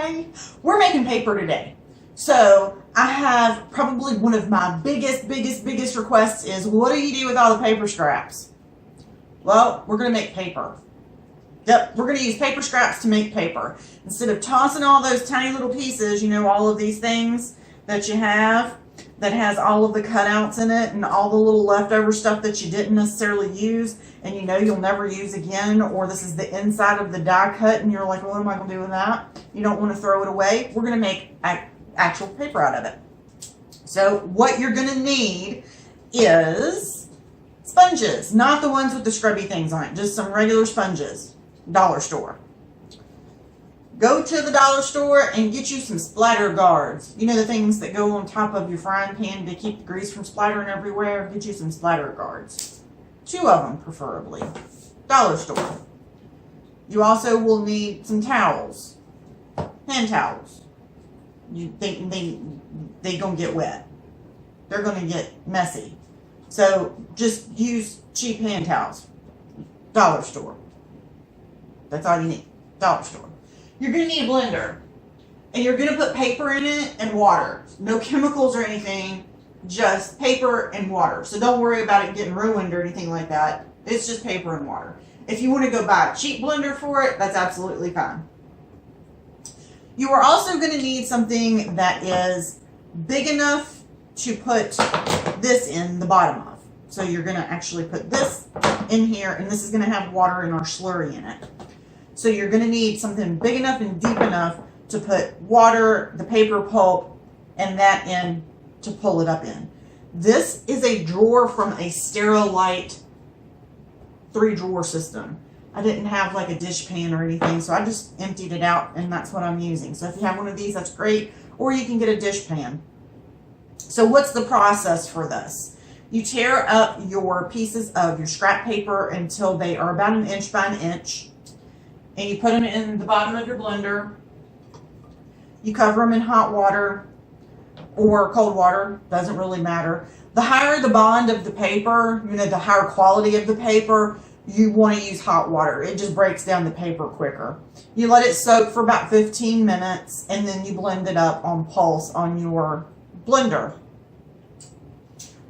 Hi, we're making paper today. So I have probably one of my biggest requests is, what do you do with all the paper scraps? Well, we're going to make paper. Yep, we're going to use paper scraps to make paper. Instead of tossing all those tiny little pieces, you know, all of these things that you have that has all of the cutouts in it and all the little leftover stuff that you didn't necessarily use and you know you'll never use again, or this is the inside of the die cut and you're like, well, what am I going to do with that? You don't want to throw it away. We're going to make actual paper out of it. So what you're going to need is sponges, not the ones with the scrubby things on it, just some regular sponges. Dollar store. Go to the dollar store and get you some splatter guards. You know, the things that go on top of your frying pan to keep the grease from splattering everywhere? Get you some splatter guards. 2 of them, preferably. Dollar store. You also will need some towels. Hand towels. You think they gonna get wet. They're gonna get messy. So just use cheap hand towels. Dollar store. That's all you need. Dollar store. You're going to need a blender. And you're going to put paper in it and water. No chemicals or anything. Just paper and water. So don't worry about it getting ruined or anything like that. It's just paper and water. If you want to go buy a cheap blender for it, that's absolutely fine. You are also going to need something that is big enough to put this in the bottom of. So you're going to actually put this in here, and this is going to have water and our slurry in it. So you're going to need something big enough and deep enough to put water, the paper pulp, and that in to pull it up in. This is a drawer from a Sterilite 3-drawer system. I didn't have like a dish pan or anything, so I just emptied it out, and that's what I'm using. So if you have one of these, that's great, or you can get a dish pan. So what's the process for this? You tear up your pieces of your scrap paper until they are about 1 inch by 1 inch. And you put them in the bottom of your blender. You cover them in hot water or cold water, doesn't really matter. The higher the bond of the paper, you know, the higher quality of the paper, you want to use hot water. It just breaks down the paper quicker. You let it soak for about 15 minutes and then you blend it up on pulse on your blender.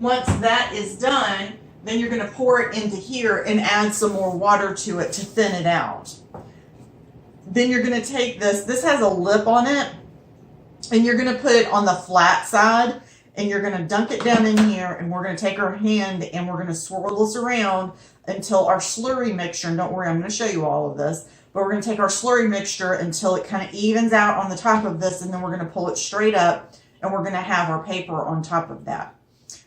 Once that is done, then you're going to pour it into here and add some more water to it to thin it out. Then you're going to take this has a lip on it, and you're going to put it on the flat side, and you're going to dunk it down in here, and we're going to take our hand, and we're going to swirl this around until our slurry mixture, and don't worry, I'm going to show you all of this, but we're going to take our slurry mixture until it kind of evens out on the top of this, and then we're going to pull it straight up, and we're going to have our paper on top of that.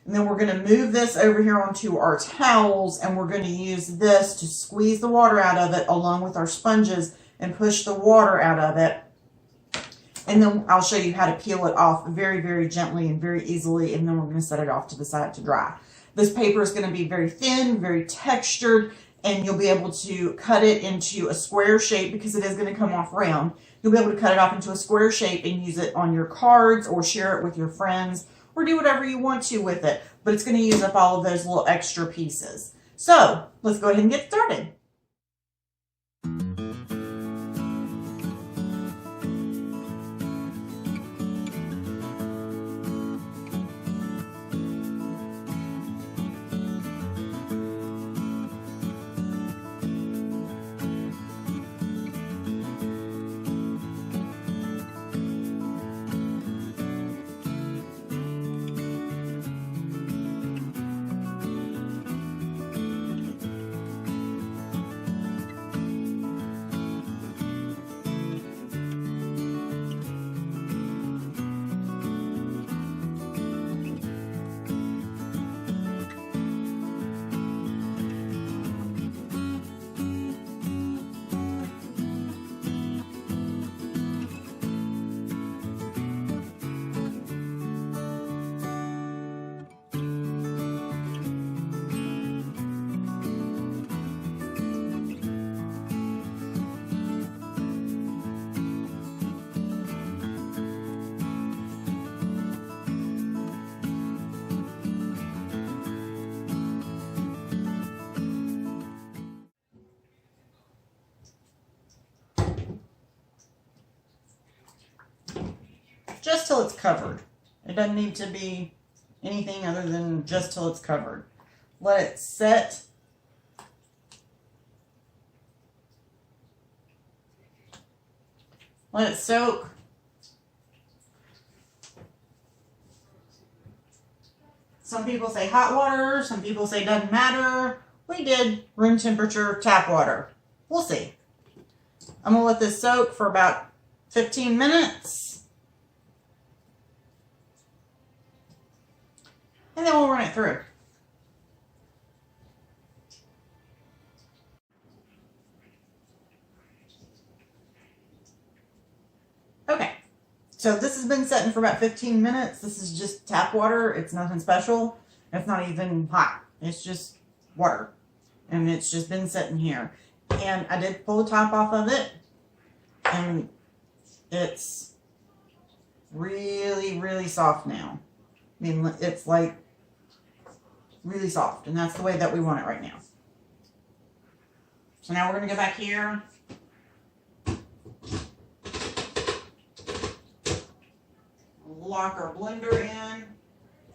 And then we're going to move this over here onto our towels, and we're going to use this to squeeze the water out of it along with our sponges and push the water out of it. And then I'll show you how to peel it off very gently and very easily, and then we're going to set it off to the side to dry. This paper is going to be very thin, very textured, and you'll be able to cut it into a square shape because it is going to come off round. You'll be able to cut it off into a square shape and use it on your cards or share it with your friends or do whatever you want to with it. But it's going to use up all of those little extra pieces. So let's go ahead and get started. just till it's covered. It doesn't need to be anything other than just till it's covered. Let it set. Let it soak. Some people say hot water, some people say doesn't matter. We did room temperature tap water. We'll see. I'm gonna let this soak for about 15 minutes. And then we'll run it through. Okay, so this has been setting for about 15 minutes. This is just tap water. It's nothing special. It's not even hot. It's just water. And it's just been sitting here. And I did pull the top off of it. And it's really, really soft now. I mean, it's like really soft. And that's the way that we want it right now. So now we're going to go back here. Lock our blender in,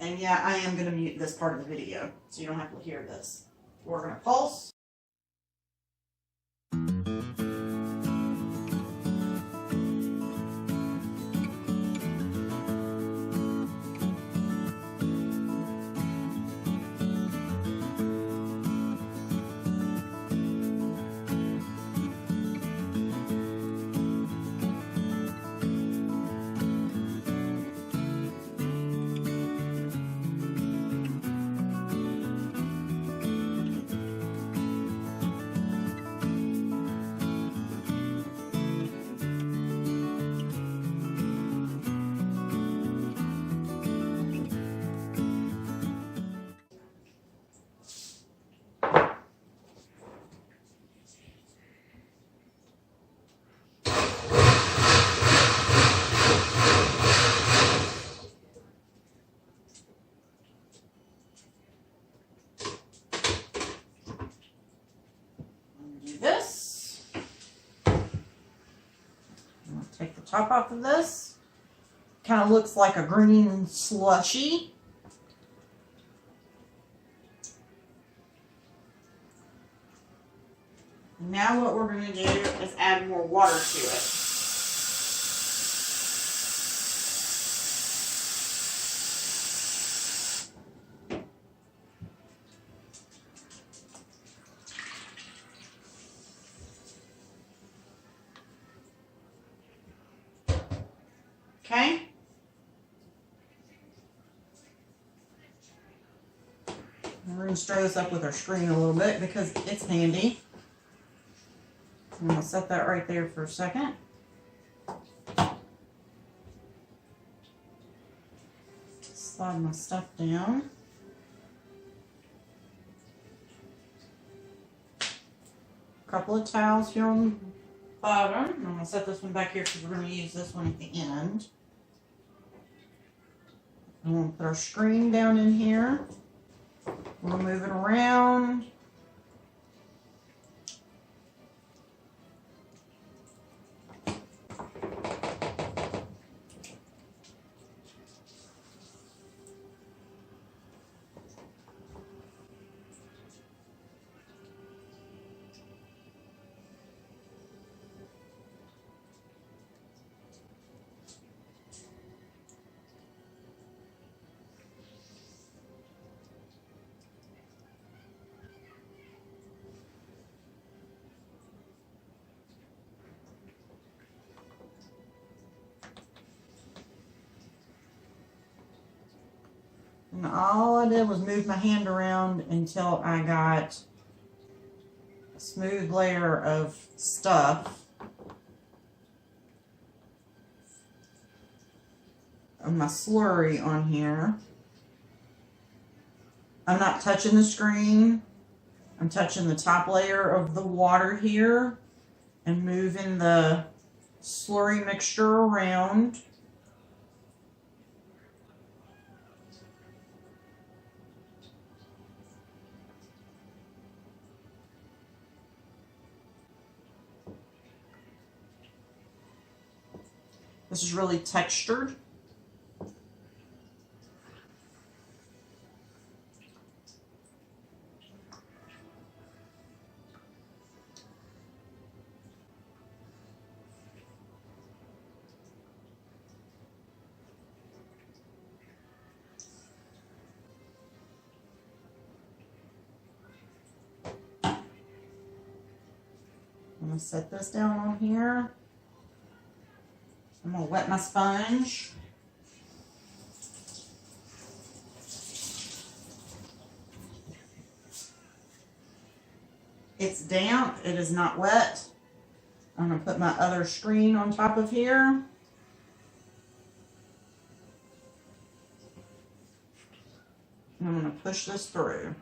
and yeah, I am going to mute this part of the video so you don't have to hear this. We're going to pulse. This. I'm going to take the top off of this. Kind of looks like a green slushy. Now what we're going to do is add more water to it. Okay. We're going to stir this up with our screen a little bit because it's handy. I'm going to set that right there for a second. Slide my stuff down. A couple of towels here on the bottom. I'm going to set this one back here because we're going to use this one at the end. I'm going to put our screen down in here. We'll move it around. And all I did was move my hand around until I got a smooth layer of stuff of my slurry on here. I'm not touching the screen. I'm touching the top layer of the water here and moving the slurry mixture around. This is really textured. going to set this down on here. I'm going to wet my sponge. It's damp, it is not wet. I'm going to put my other screen on top of here. And I'm going to push this through.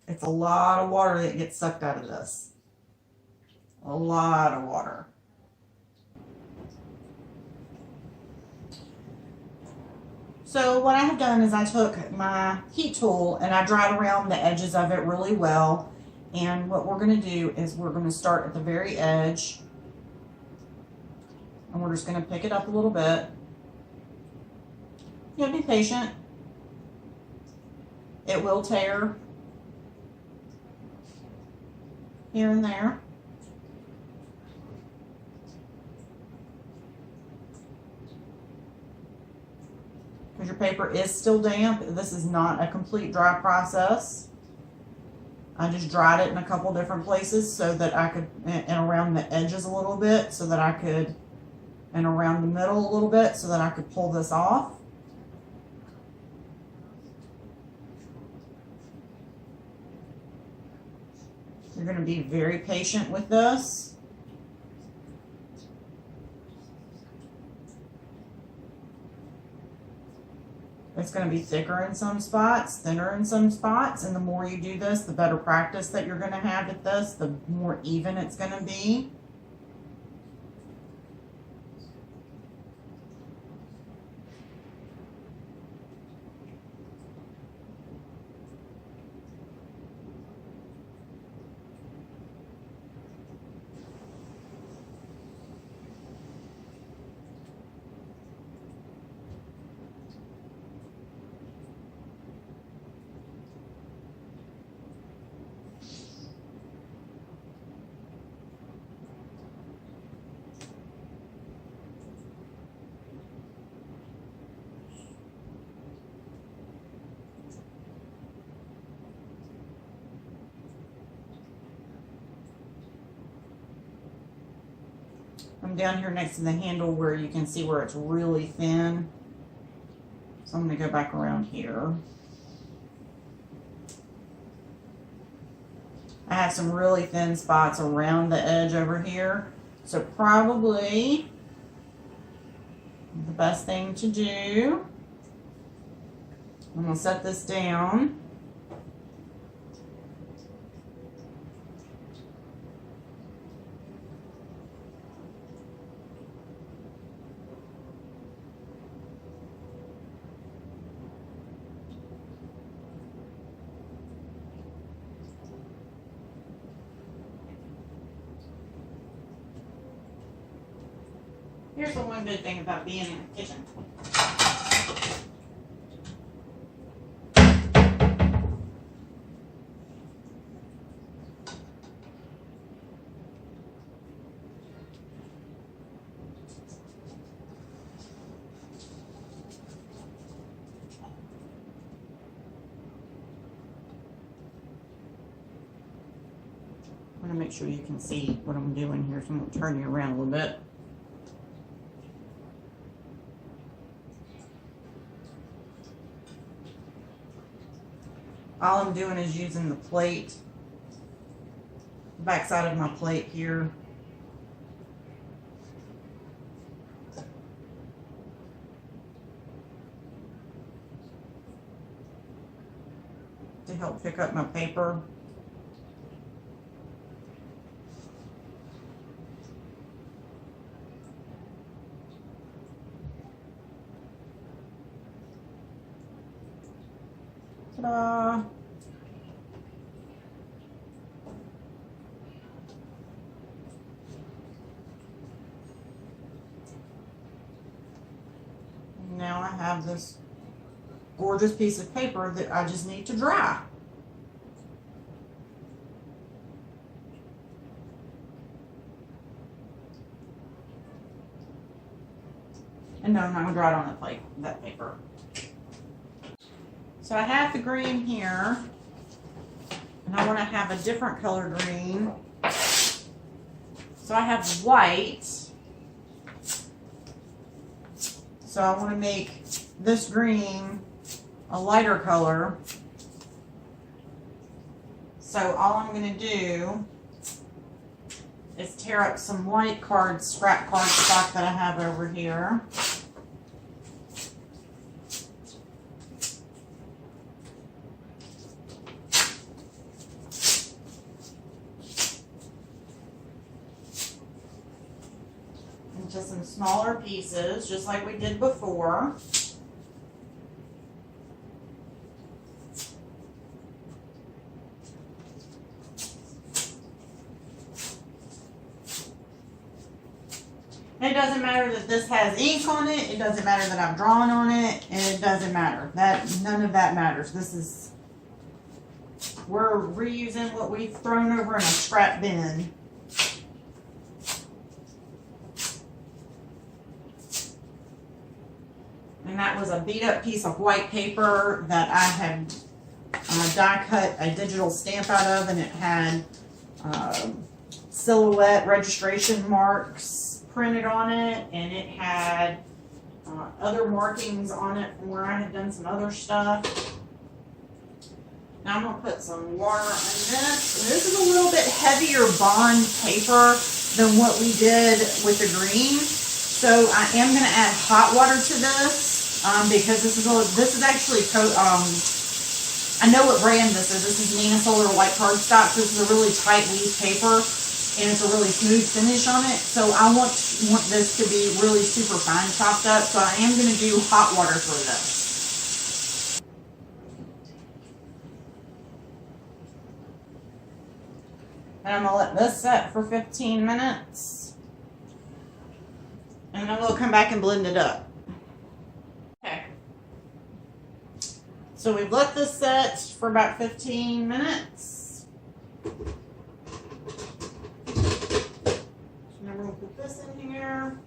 It's a lot of water that gets sucked out of this. A lot of water. So what I have done is I took my heat tool and I dried around the edges of it really well. And what we're going to do is we're going to start at the very edge. And we're just going to pick it up a little bit. You gotta be patient. It will tear here and there. Because your paper is still damp. This is not a complete dry process. I just dried it in a couple different places so that I could, and around the edges a little bit so that I could, and around the middle a little bit so that I could pull this off. You're going to be very patient with this. It's going to be thicker in some spots, thinner in some spots, and the more you do this, the better practice that you're going to have at this, the more even it's going to be. I'm down here next to the handle where you can see where it's really thin. So I'm going to go back around here. I have some really thin spots around the edge over here. So probably the best thing to do, I'm going to set this down. Here's the one good thing about being in the kitchen. I'm going to make sure you can see what I'm doing here, so I'm going to turn you around a little bit. All I'm doing is using the plate, the back side of my plate here. to help pick up my paper. Ta-da! Now I have this gorgeous piece of paper that I just need to dry. And no, I'm not going to dry it on that paper. So I have the green here, and I want to have a different color green. So I have white. So I want to make this green a lighter color. So all I'm going to do is tear up some white scrap card stock that I have over here. Into some smaller pieces, just like we did before. It doesn't matter that this has ink on it. It doesn't matter that I'm drawing on it. And it doesn't matter. None of that matters. We're reusing what we've thrown over in a scrap bin. And that was a beat up piece of white paper that I had die cut a digital stamp out of, and it had silhouette registration marks printed on it, and it had other markings on it from where I had done some other stuff. Now I'm going to put some water in this. And this is a little bit heavier bond paper than what we did with the green. So I am going to add hot water to this because this is actually I know what brand this is. This is Nina Solar White Cardstock. This is a really tight weave paper, and it's a really smooth finish on it. So I want this to be really super fine chopped up. So I am going to do hot water for this. And I'm going to let this set for 15 minutes. And then we'll come back and blend it up. Okay. So we've let this set for about 15 minutes. So now we're going to put this in here.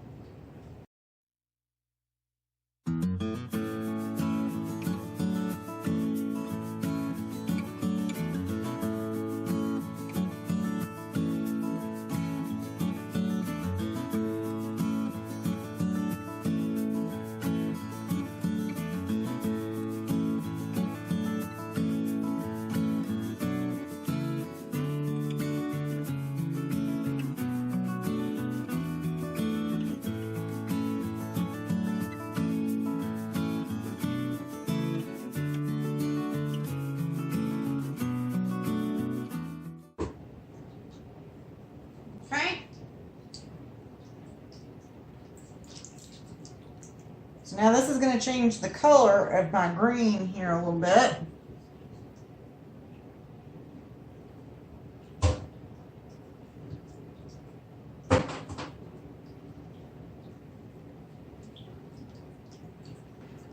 So now this is going to change the color of my green here a little bit.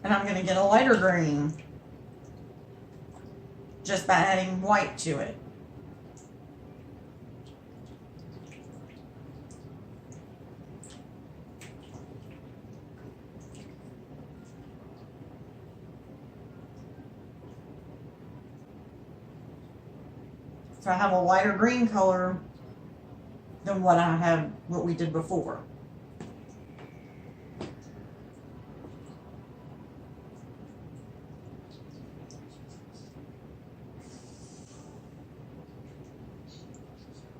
And I'm going to get a lighter green just by adding white to it. So I have a lighter green color than what we did before.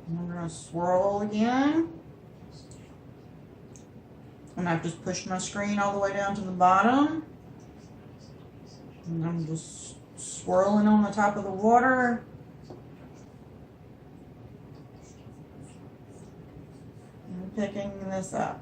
And I'm going to swirl again. And I've just pushed my screen all the way down to the bottom. And I'm just swirling on the top of the water. And picking this up.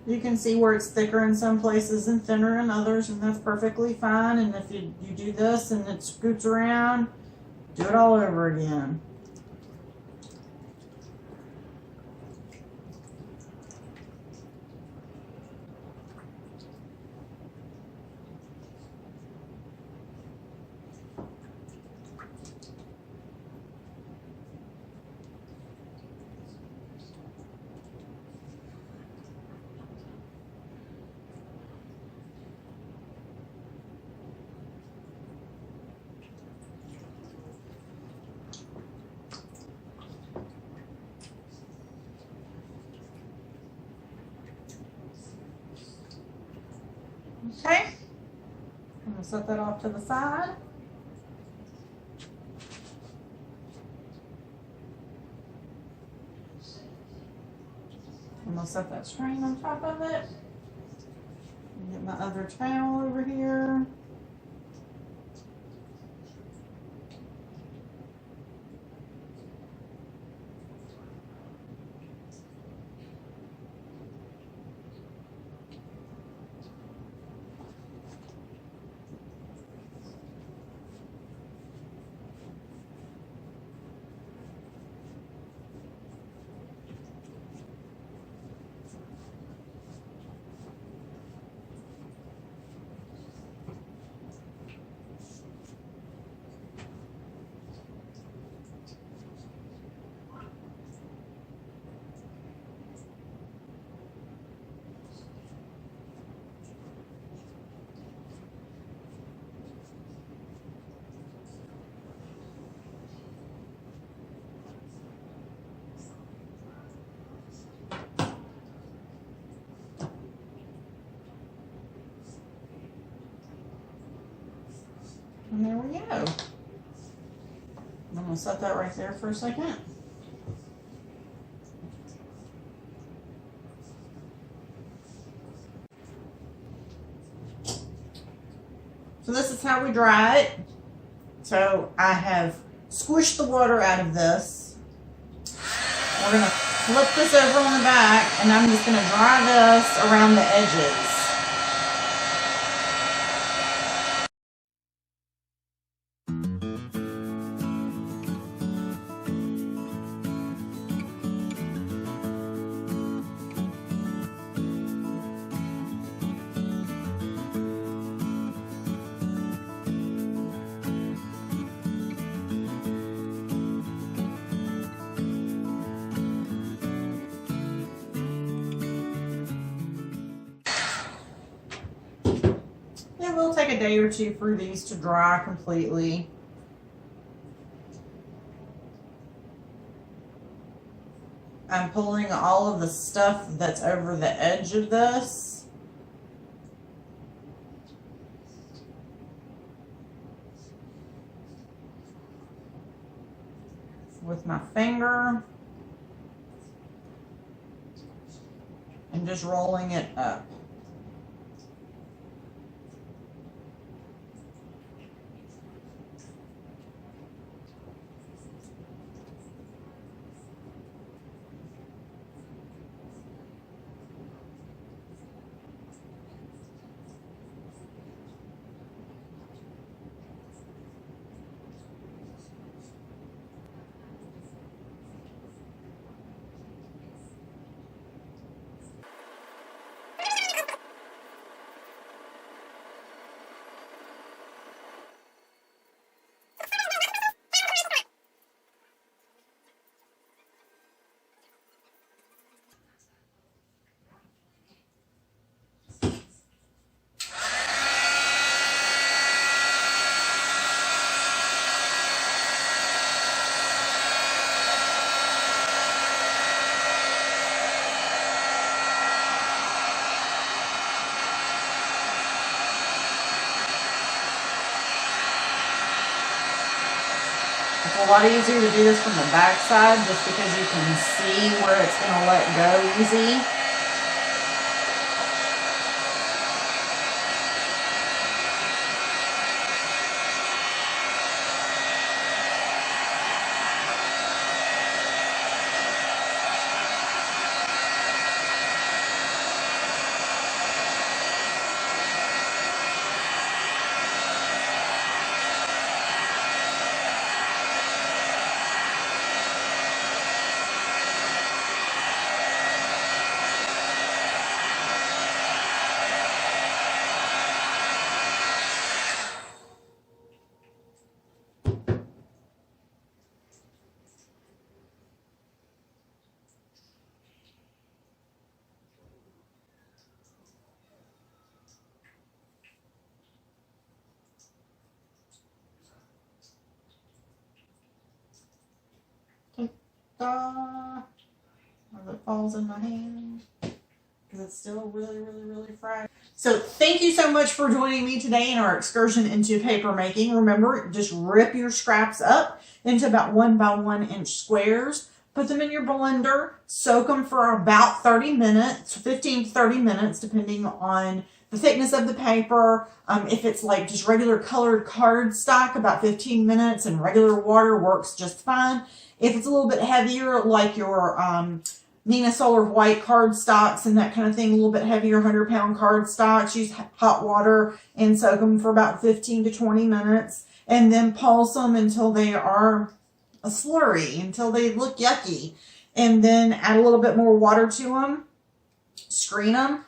You can see where it's thicker in some places and thinner in others, and that's perfectly fine. And if you do this and it scoots around, do it all over again. Okay, I'm going to set that off to the side. I'm going to set that string on top of it. Get my other towel over here. And there we go. I'm going to set that right there for a second. So this is how we dry it. So I have squished the water out of this. We're going to flip this over on the back, and I'm just going to dry this around the edges. It will take a day or two for these to dry completely. I'm pulling all of the stuff that's over the edge of this. With my finger. And just rolling it up. It's a lot easier to do this from the back side just because you can see where it's going to let go easy. As it falls in my hand because it's still really fried. So thank you so much for joining me today in our excursion into paper making. Remember, just rip your scraps up into about 1 by 1 inch squares. Put them in your blender, soak them for about 30 minutes, 15 to 30 minutes, depending on the thickness of the paper. If it's like just regular colored cardstock, about 15 minutes, and regular water works just fine. If it's a little bit heavier, like your Nina Solar White cardstocks and that kind of thing, a little bit heavier, 100-pound cardstocks, use hot water and soak them for about 15 to 20 minutes, and then pulse them until they are a slurry, until they look yucky, and then add a little bit more water to them, screen them.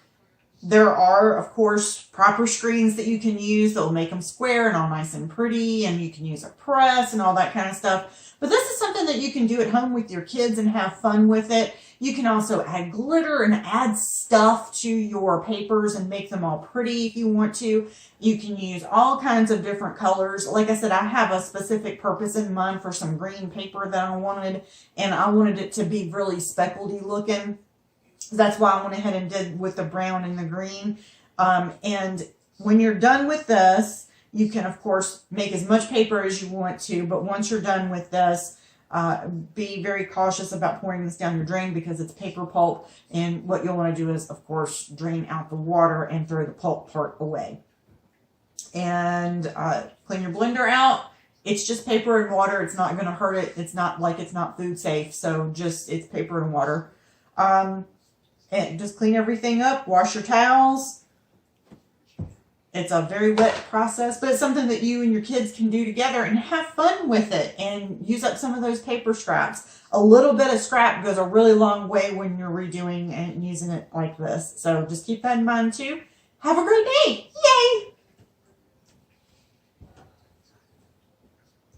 There are, of course, proper screens that you can use that will make them square and all nice and pretty, and you can use a press and all that kind of stuff. But this is something that you can do at home with your kids and have fun with it. You can also add glitter and add stuff to your papers and make them all pretty if you want to. You can use all kinds of different colors. Like I said, I have a specific purpose in mind for some green paper that I wanted, and I wanted it to be really speckledy looking. That's why I went ahead and did with the brown and the green. And when you're done with this, you can, of course, make as much paper as you want to, but once you're done with this, be very cautious about pouring this down your drain because it's paper pulp, and what you'll want to do is, of course, drain out the water and throw the pulp part away. And clean your blender out. It's just paper and water. It's not going to hurt it. It's not like it's not food safe, so just it's paper and water. And just clean everything up, wash your towels. It's a very wet process, but it's something that you and your kids can do together and have fun with it and use up some of those paper scraps. A little bit of scrap goes a really long way when you're redoing and using it like this. So just keep that in mind too. Have a great day. Yay!